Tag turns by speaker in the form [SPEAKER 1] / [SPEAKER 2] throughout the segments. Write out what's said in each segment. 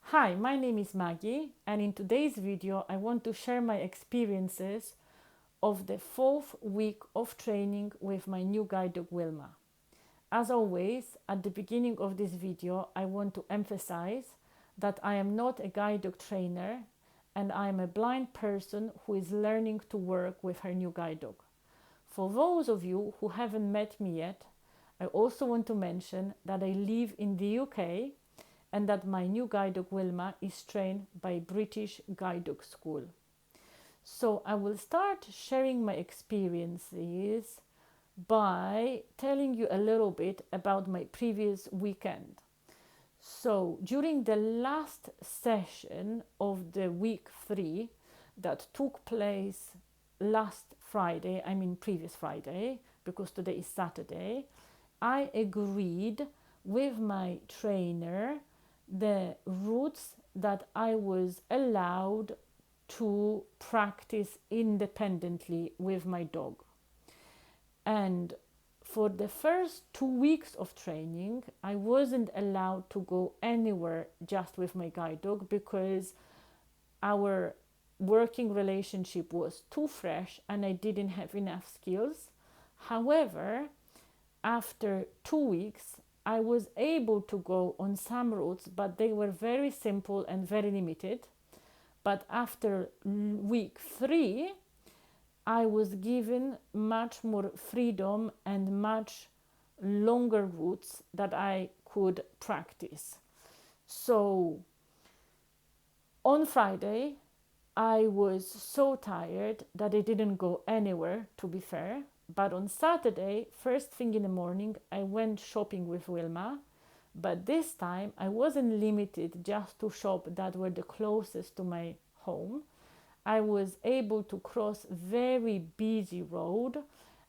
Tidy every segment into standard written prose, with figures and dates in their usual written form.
[SPEAKER 1] Hi, my name is Maggie, and in today's video, I want to share my experiences of the fourth week of training with my new guide dog Wilma. As always, at the beginning of this video, I want to emphasize that I am not a guide dog trainer and I am a blind person who is learning to work with her new guide dog. For those of you who haven't met me yet, I also want to mention that I live in the UK and that my new guide dog Wilma is trained by British Guide Dog School. So I will start sharing my experiences by telling you a little bit about my previous weekend. So during the last session of the week 3 that took place last Friday, previous Friday, because today is Saturday, I agreed with my trainer the routes that I was allowed to practice independently with my dog. And for the first 2 weeks of training, I wasn't allowed to go anywhere just with my guide dog because our working relationship was too fresh and I didn't have enough skills. However, after 2 weeks, I was able to go on some routes, but they were very simple and very limited. But after week 3, I was given much more freedom and much longer routes that I could practice. So on Friday, I was so tired that I didn't go anywhere, to be fair. But on Saturday, first thing in the morning, I went shopping with Wilma. But this time, I wasn't limited just to shop that were the closest to my home. I was able to cross very busy road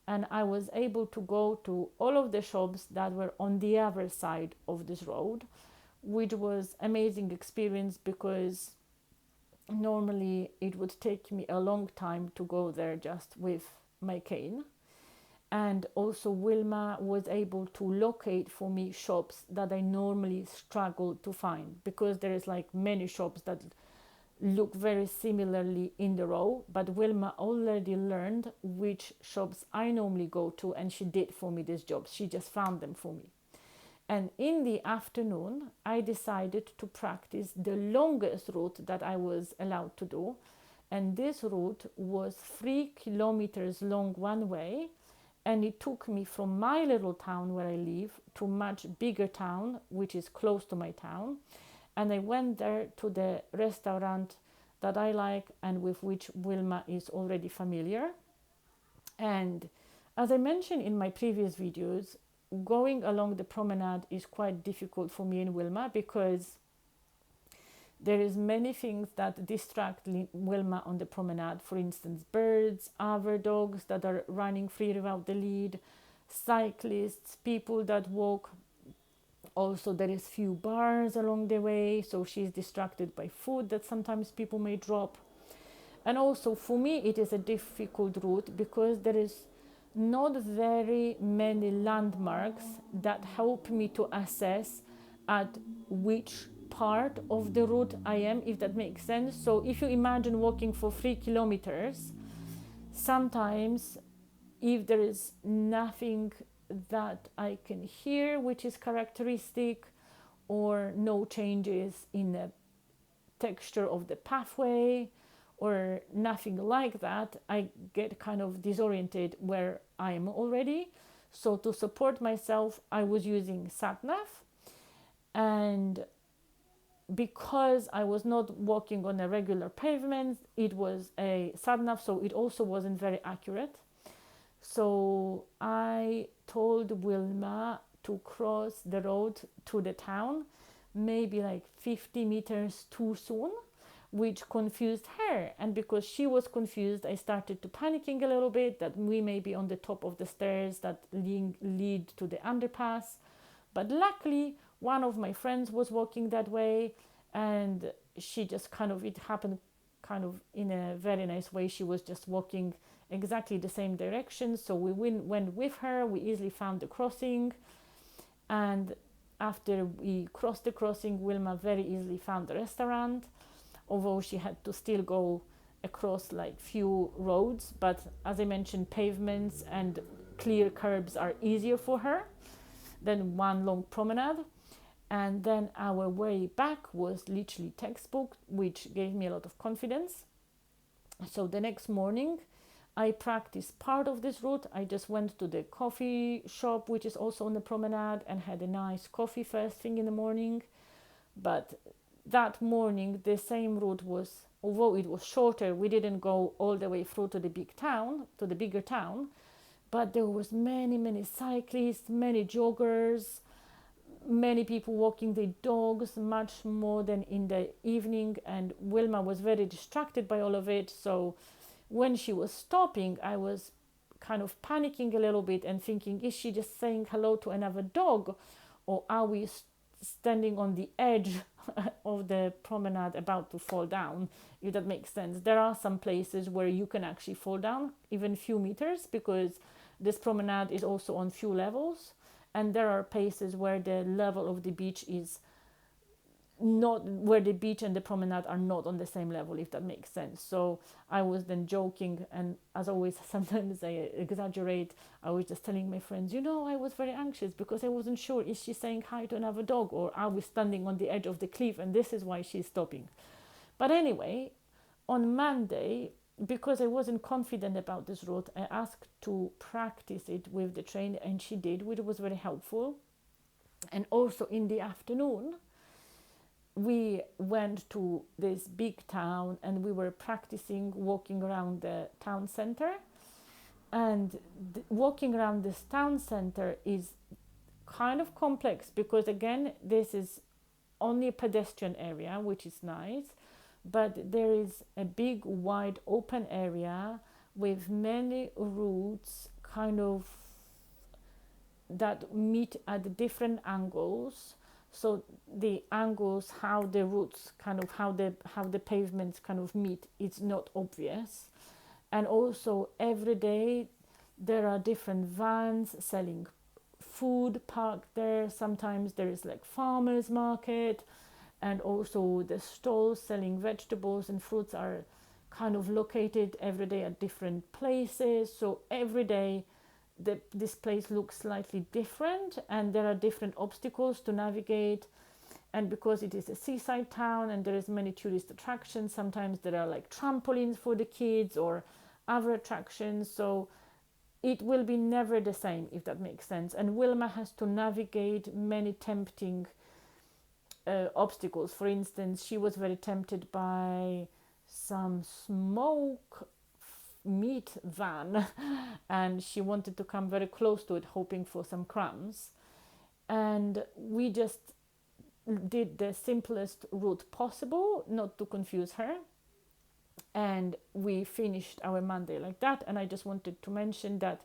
[SPEAKER 1] and I was able to go to all of the shops that were on the other side of this road, which was amazing experience because normally it would take me a long time to go there just with my cane. And also Wilma was able to locate for me shops that I normally struggle to find because there is like many shops that look very similarly in the row, but Wilma already learned which shops I normally go to and she did for me these jobs. She just found them for me. And in the afternoon, I decided to practice the longest route that I was allowed to do. And this route was 3 kilometers long one way. And it took me from my little town where I live to a much bigger town, which is close to my town. And I went there to the restaurant that I like and with which Wilma is already familiar. And as I mentioned in my previous videos, going along the promenade is quite difficult for me and Wilma because there is many things that distract Wilma on the promenade. For instance, birds, other dogs that are running free without the lead, cyclists, people that walk. Also, there is few bars along the way, so she's distracted by food that sometimes people may drop. And also for me, it is a difficult route because there is not very many landmarks that help me to assess at which part of the route I am, if that makes sense. So if you imagine walking for 3 kilometers, sometimes if there is nothing that I can hear which is characteristic or no changes in the texture of the pathway or nothing like that, I get kind of disoriented where I am already. So to support myself, I was using sat-nav, and because I was not walking on a regular pavement, it was a sat-nav, so it also wasn't very accurate. So I told Wilma to cross the road to the town maybe like 50 meters too soon, which confused her. And because she was confused, I started to panicking a little bit that we may be on the top of the stairs that lead to the underpass. But luckily, one of my friends was walking that way and she just it happened kind of in a very nice way. She was just walking exactly the same direction. So we went with her, we easily found the crossing. And after we crossed the crossing, Wilma very easily found the restaurant, although she had to still go across like few roads. But as I mentioned, pavements and clear curbs are easier for her than one long promenade. And then our way back was literally textbook, which gave me a lot of confidence. So the next morning, I practiced part of this route. I just went to the coffee shop, which is also on the promenade, and had a nice coffee first thing in the morning. But that morning, the same route was, although it was shorter, we didn't go all the way through to the bigger town, but there was many cyclists, many joggers, many people walking their dogs, much more than in the evening, and Wilma was very distracted by all of it. So when she was stopping, I was kind of panicking a little bit and thinking, is she just saying hello to another dog, or are we standing on the edge of the promenade about to fall down, if that makes sense. There are some places where you can actually fall down even few meters, because this promenade is also on few levels, and there are places where the level of the beach is not, where the beach and the promenade are not on the same level, if that makes sense. So I was then joking, and as always, sometimes I exaggerate. I was just telling my friends, I was very anxious because I wasn't sure, is she saying hi to another dog, or are we standing on the edge of the cliff and this is why she's stopping. But anyway, on Monday, because I wasn't confident about this route, I asked to practice it with the trainer, and she did, which was very helpful. And also in the afternoon, we went to this big town and we were practicing walking around the town center. And walking around this town center is kind of complex because, again, this is only a pedestrian area, which is nice, but there is a big wide open area with many routes kind of that meet at different angles. So the angles, how the routes kind of, how the pavements kind of meet, it's not obvious. And also every day there are different vans selling food parked there. Sometimes there is like farmers market, and also the stalls selling vegetables and fruits are kind of located every day at different places. So every day this place looks slightly different, and there are different obstacles to navigate. And because it is a seaside town and there is many tourist attractions, sometimes there are like trampolines for the kids or other attractions. So it will be never the same, if that makes sense. And Wilma has to navigate many tempting obstacles. For instance, she was very tempted by some smoke meat van and she wanted to come very close to it, hoping for some crumbs. And we just did the simplest route possible, not to confuse her. And we finished our Monday like that. And I just wanted to mention that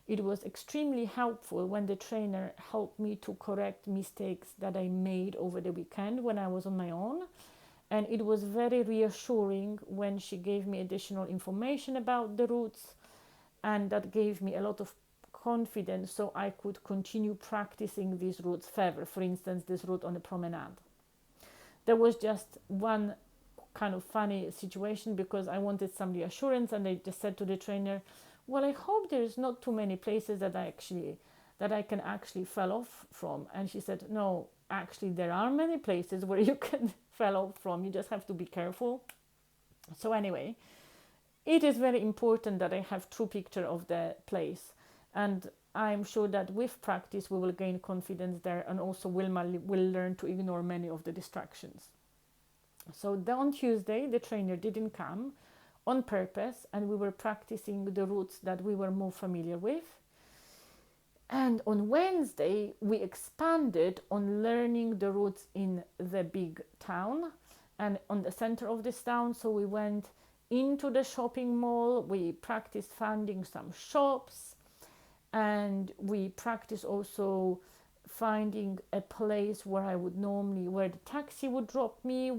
[SPEAKER 1] it was extremely helpful when the trainer helped me to correct mistakes that I made over the weekend when I was on my own. And it was very reassuring when she gave me additional information about the routes, and that gave me a lot of confidence so I could continue practicing these routes further. For instance, this route on the promenade. There was just one kind of funny situation because I wanted some reassurance, and I just said to the trainer, well, I hope there's not too many places that I can actually fall off from. And she said, no, actually there are many places where you can fall off from. You just have to be careful. So anyway, it is very important that I have true picture of the place, and I'm sure that with practice we will gain confidence there, and also Wilma will learn to ignore many of the distractions. So on Tuesday the trainer didn't come on purpose, and we were practicing the routes that we were more familiar with. And on Wednesday, we expanded on learning the routes in the big town and on the center of this town. So we went into the shopping mall, we practiced finding some shops, and we practiced also finding a place where I would normally, where the taxi would drop me,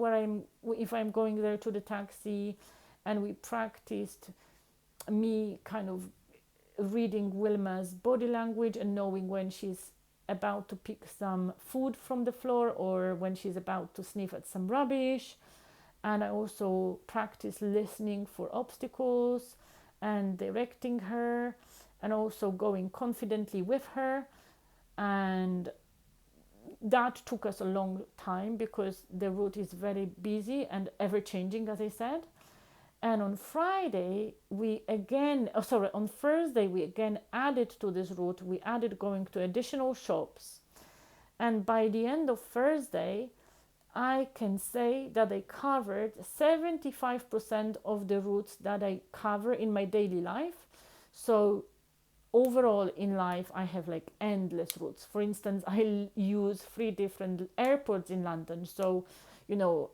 [SPEAKER 1] if I'm going there to the taxi. And we practiced me kind of reading Wilma's body language and knowing when she's about to pick some food from the floor or when she's about to sniff at some rubbish. And I also practice listening for obstacles and directing her, and also going confidently with her. And that took us a long time because the route is very busy and ever changing, as I said. And on Friday, on Thursday, we again added to this route, we added going to additional shops. And by the end of Thursday, I can say that I covered 75% of the routes that I cover in my daily life. So overall in life, I have like endless routes. For instance, I use 3 different airports in London. So,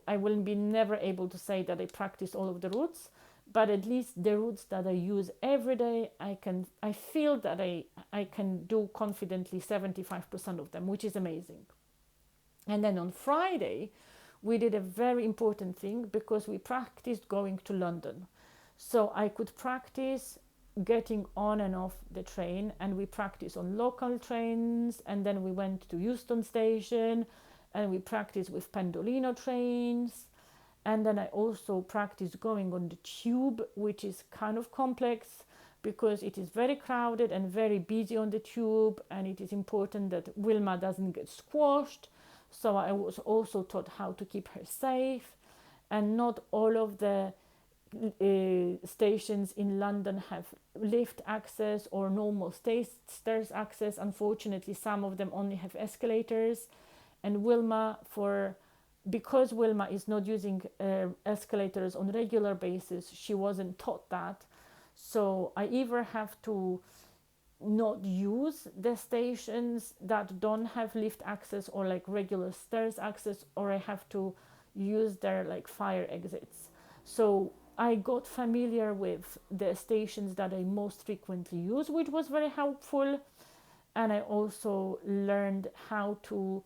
[SPEAKER 1] I will be never able to say that I practice all of the routes, but at least the routes that I use every day, I feel that I can do confidently 75% of them, which is amazing. And then on Friday, we did a very important thing because we practiced going to London. So I could practice getting on and off the train, and we practiced on local trains, and then we went to Euston Station and we practiced with Pendolino trains. And then I also practiced going on the tube, which is kind of complex because it is very crowded and very busy on the tube, and it is important that Wilma doesn't get squashed. So I was also taught how to keep her safe. And not all of the stations in London have lift access or normal stairs access. Unfortunately, some of them only have escalators. And because Wilma is not using escalators on a regular basis, she wasn't taught that. So I either have to not use the stations that don't have lift access or like regular stairs access, or I have to use their like fire exits. So I got familiar with the stations that I most frequently use, which was very helpful. And I also learned how to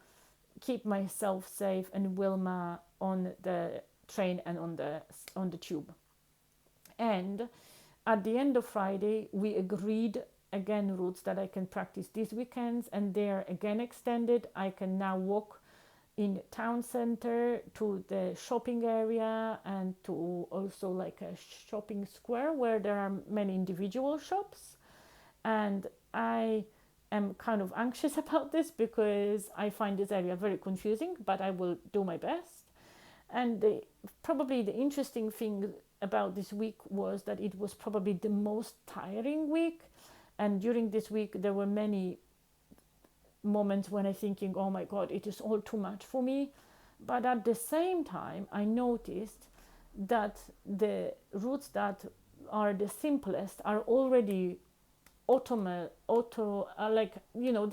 [SPEAKER 1] keep myself safe and Wilma on the train and on the tube. And at the end of Friday, we agreed again routes that I can practice these weekends, and they are again extended. I can now walk in town center to the shopping area and to also like a shopping square where there are many individual shops. And I am kind of anxious about this because I find this area very confusing, but I will do my best. And probably the interesting thing about this week was that it was probably the most tiring week. And during this week, there were many moments when I'm thinking, oh my God, it is all too much for me. But at the same time, I noticed that the routes that are the simplest are already they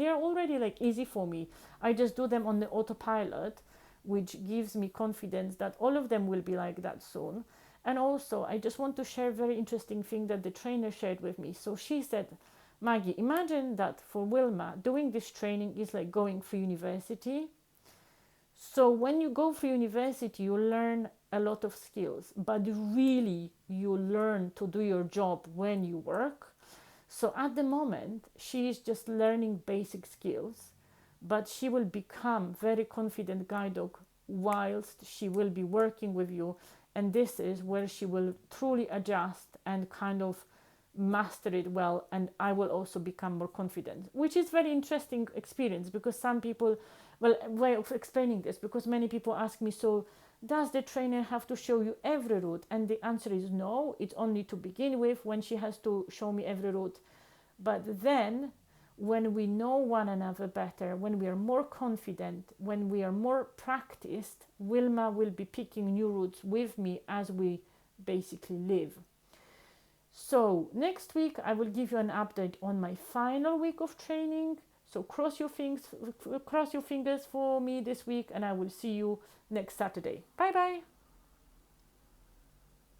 [SPEAKER 1] are already like easy for me. I just do them on the autopilot, which gives me confidence that all of them will be like that soon. And also, I just want to share a very interesting thing that the trainer shared with me. So she said, Maggie, imagine that for Wilma, doing this training is like going for university. So when you go for university, you learn a lot of skills, but really you learn to do your job when you work. So at the moment, she is just learning basic skills, but she will become very confident guide dog whilst she will be working with you. And this is where she will truly adjust and kind of master it well, and I will also become more confident, which is very interesting experience because some people, way of explaining this, because many people ask me, so does the trainer have to show you every route? And the answer is no, it's only to begin with when she has to show me every route. But then when we know one another better, when we are more confident, when we are more practiced, Wilma will be picking new routes with me as we basically live. So next week I will give you an update on my final week of training. So cross your fingers for me this week, and I will see you next Saturday. Bye bye.